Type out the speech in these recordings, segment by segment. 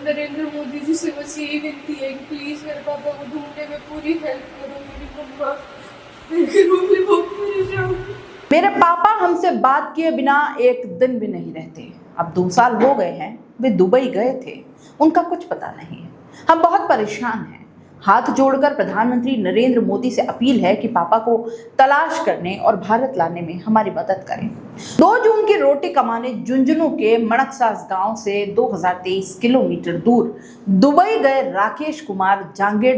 नरेंद्र मोदी जी से बस यही विनती है कि प्लीज मेरे पापा को ढूंढने में पूरी हेल्प करो। मेरी मम्मा मेरी मम्मी बहुत परेशान है। मेरे पापा हमसे बात किए बिना एक दिन भी नहीं रहते। अब 2 साल हो गए हैं, वे दुबई गए थे, उनका कुछ पता नहीं है। हम बहुत परेशान हैं। हाथ जोड़कर प्रधानमंत्री नरेंद्र मोदी से अपील है कि पापा को तलाश करने और भारत लाने में हमारी मदद करें। 2 जून की रोटी कमाने झुंझुनू के मणकसास गांव से 2023 किलोमीटर दूर दुबई गए राकेश कुमार जांगिड़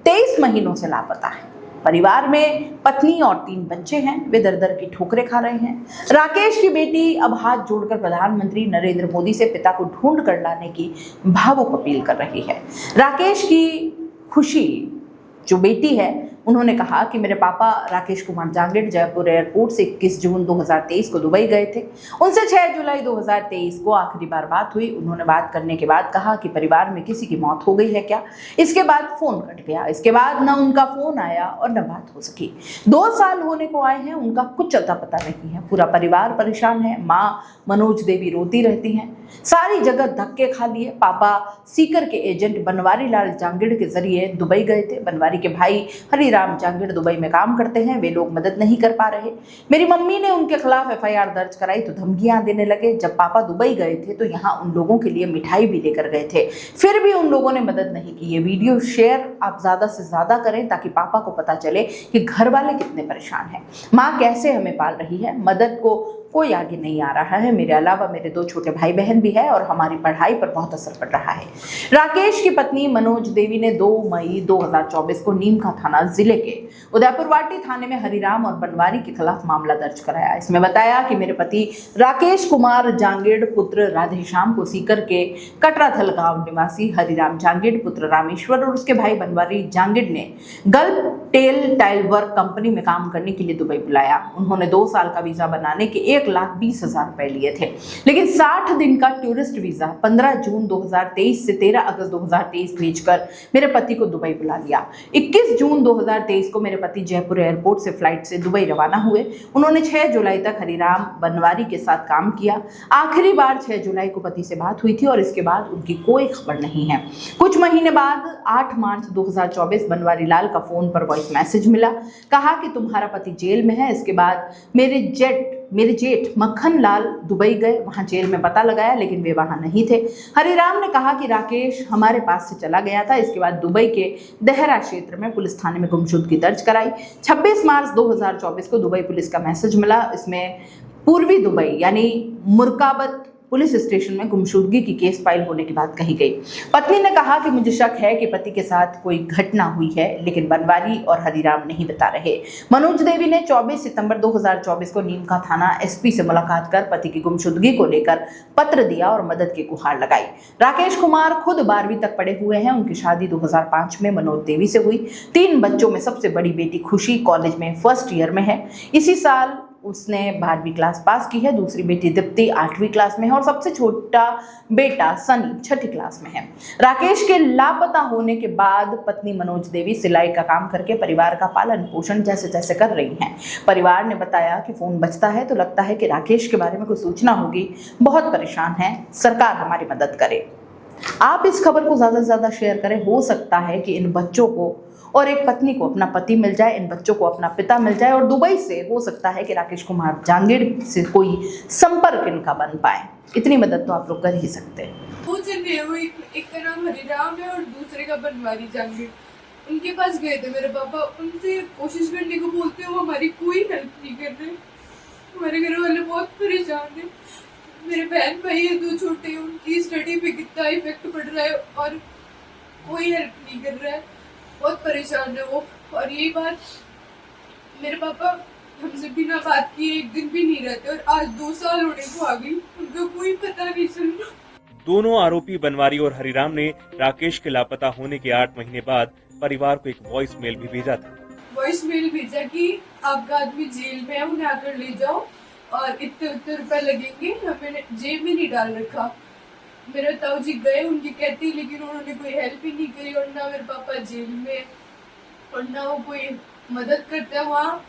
23 महीनों से लापता है। परिवार में पत्नी और 3 बच्चे हैं। वे दर दर की ठोकरें खा रहे हैं। राकेश की बेटी अब हाथ जोड़कर प्रधानमंत्री नरेंद्र मोदी से पिता को ढूंढ कर लाने की भावुक अपील कर रही है। राकेश की खुशी जो बेटी है, उन्होंने कहा कि मेरे पापा राकेश कुमार जांगिड़ जयपुर एयरपोर्ट से 21 जून 2023 को दुबई गए थे। उनसे 6 जुलाई 2023 को आखिरी बार बात हुई। उन्होंने बात करने के बाद कहा कि परिवार में किसी की मौत हो गई है क्या। इसके बाद फोन कट गया। इसके बाद न उनका फोन आया और न बात हो सकी। 2 साल होने को आए हैं, उनका कुछ अता पता नहीं है। पूरा परिवार परेशान है। माँ मनोज देवी रोती रहती हैं। सारी जगह धक्के खा लिए। पापा सीकर के एजेंट बनवारी लाल जांगिड़ के जरिए दुबई गए थे। बनवारी के भाई हरिराम जांगिड़ दुबई में काम करते हैं। वे लोग मदद नहीं कर पा रहे। मेरी मम्मी ने उनके खिलाफ FIR दर्ज कराई तो धमकियां देने लगे। जब पापा दुबई गए थे तो यहाँ उन लोगों के लिए मिठाई भी लेकर गए थे, फिर भी उन लोगों ने मदद नहीं की। ये वीडियो शेयर आप ज्यादा से ज्यादा करें ताकि पापा को पता चले कि घर वाले कितने परेशान हैं। माँ कैसे हमें पाल रही है। मदद को कोई आगे नहीं आ रहा है। मेरे अलावा मेरे 2 छोटे भाई बहन भी है और हमारी पढ़ाई पर बहुत असर पड़ रहा है। राकेश की पत्नी मनोज देवी ने 2 मई 2024 को नीमका थाना जिले के उदयपुरवाटी थाने में हरिराम और बनवारी के खिलाफ मामला दर्ज कराया। इसमें बताया कि मेरे पति राकेश कुमार जांगिड़ पुत्र राधेश्याम को सीकर के कटराथल गांव निवासी हरिराम जांगिड़ पुत्र रामेश्वर और उसके भाई बनवारी जांगिड़ ने गल्फ टेल टाइल वर्क कंपनी में काम करने के लिए दुबई बुलाया। उन्होंने 2 साल का वीजा बनाने के 1,20,000 रुपए लिए थे, लेकिन 60 दिन का टूरिस्ट वीजा 15 जून 2023 से 13 अगस्त 2023 भेजकर मेरे पति को दुबई बुला लिया। 21 जून 2023 को मेरे पति जयपुर एयरपोर्ट से फ्लाइट से दुबई रवाना हुए। उन्होंने 6 जुलाई तक हरिराम बनवारी के साथ काम किया। आखिरी बार 6 जुलाई को पति से बात हुई थी और इसके बाद उनकी कोई खबर नहीं है। कुछ महीने बाद 8 मार्च 2024 बनवारी लाल का फोन पर वॉइस मैसेज मिला। कहा कि तुम्हारा पति जेल में है। इसके बाद मेरे जेठ मक्खन लाल दुबई गए, वहां जेल में पता लगाया लेकिन वे वहां नहीं थे। हरिराम ने कहा कि राकेश हमारे पास से चला गया था। इसके बाद दुबई के देहरा क्षेत्र में पुलिस थाने में गुमशुदगी दर्ज कराई। 26 मार्च 2024 को दुबई पुलिस का मैसेज मिला। इसमें पूर्वी दुबई यानी मुरकाबत पुलिस स्टेशन में गुमशुदगी की केस फाइल होने की बात कही गई। पत्नी ने कहा कि मुझे शक है कि पति के साथ कोई घटना हुई है, लेकिन बनवारी और हरिराम नहीं बता रहे। मनोज देवी ने 24 सितंबर 2024 को नीमका थाना SP से मुलाकात कर पति की गुमशुदगी को लेकर पत्र दिया और मदद की गुहार लगाई। राकेश कुमार खुद 12वीं तक पढ़े हुए हैं। उनकी शादी 2005 में मनोज देवी से हुई। 3 बच्चों में सबसे बड़ी बेटी खुशी कॉलेज में फर्स्ट ईयर में है। इसी साल उसने 12वीं क्लास पास की है। दूसरी बेटी दीप्ति 8वीं क्लास में है और सबसे छोटा बेटा सनी 6ठी क्लास में है। राकेश के लापता होने के बाद पत्नी मनोज देवी सिलाई का काम करके परिवार का पालन पोषण जैसे तैसे कर रही हैं। परिवार ने बताया कि फोन बजता है तो लगता है कि राकेश के बारे में कोई सूचना होगी। बहुत परेशान है, सरकार हमारी मदद करे। आप इस खबर को ज्यादा से ज्यादा शेयर करें। हो सकता है कि इन बच्चों को और एक पत्नी को अपना पति मिल जाए, इन बच्चों को अपना पिता मिल जाए और दुबई से हो सकता है कि राकेश कुमार जांगिड़ से कोई संपर्क इनका बन पाए। इतनी मदद तो आप लोग कर ही सकते हैं। वो जने वो एक का नाम हरिराम है और दूसरे का बनवारी जांगिड़। उनके पास गए थे मेरे पापा। उनसे कोशिश करने को बोलते हैं, वो हमारी कोई हेल्प नहीं कर रहे। हमारे घर वाले बहुत परेशान है। मेरे बहन भाई है 2 छोटे, उनकी स्टडी पे कितना इफेक्ट पड़ रहा है और कोई हेल्प नहीं कर रहा है। बहुत परेशान है वो। और यही बात, मेरे पापा हमसे बिना बात किए एक दिन भी नहीं रहते और आज 2 साल होने को आ गई, उनका कोई पता नहीं चल रहा। दोनों आरोपी बनवारी और हरिराम ने राकेश के लापता होने के 8 महीने बाद परिवार को एक वॉइस मेल भी भेजा था। वॉइस मेल भेजा कि आपका आदमी जेल में है, उन्हें आकर ले जाओ और इतने रुपए लगेंगे। हमें जेब में नहीं डाल रखा। मेरे ताऊ जी गए उनकी कहती, लेकिन उन्होंने कोई हेल्प ही नहीं करी और ना मेरे पापा जेल में और ना वो कोई मदद करते हैं वहाँ।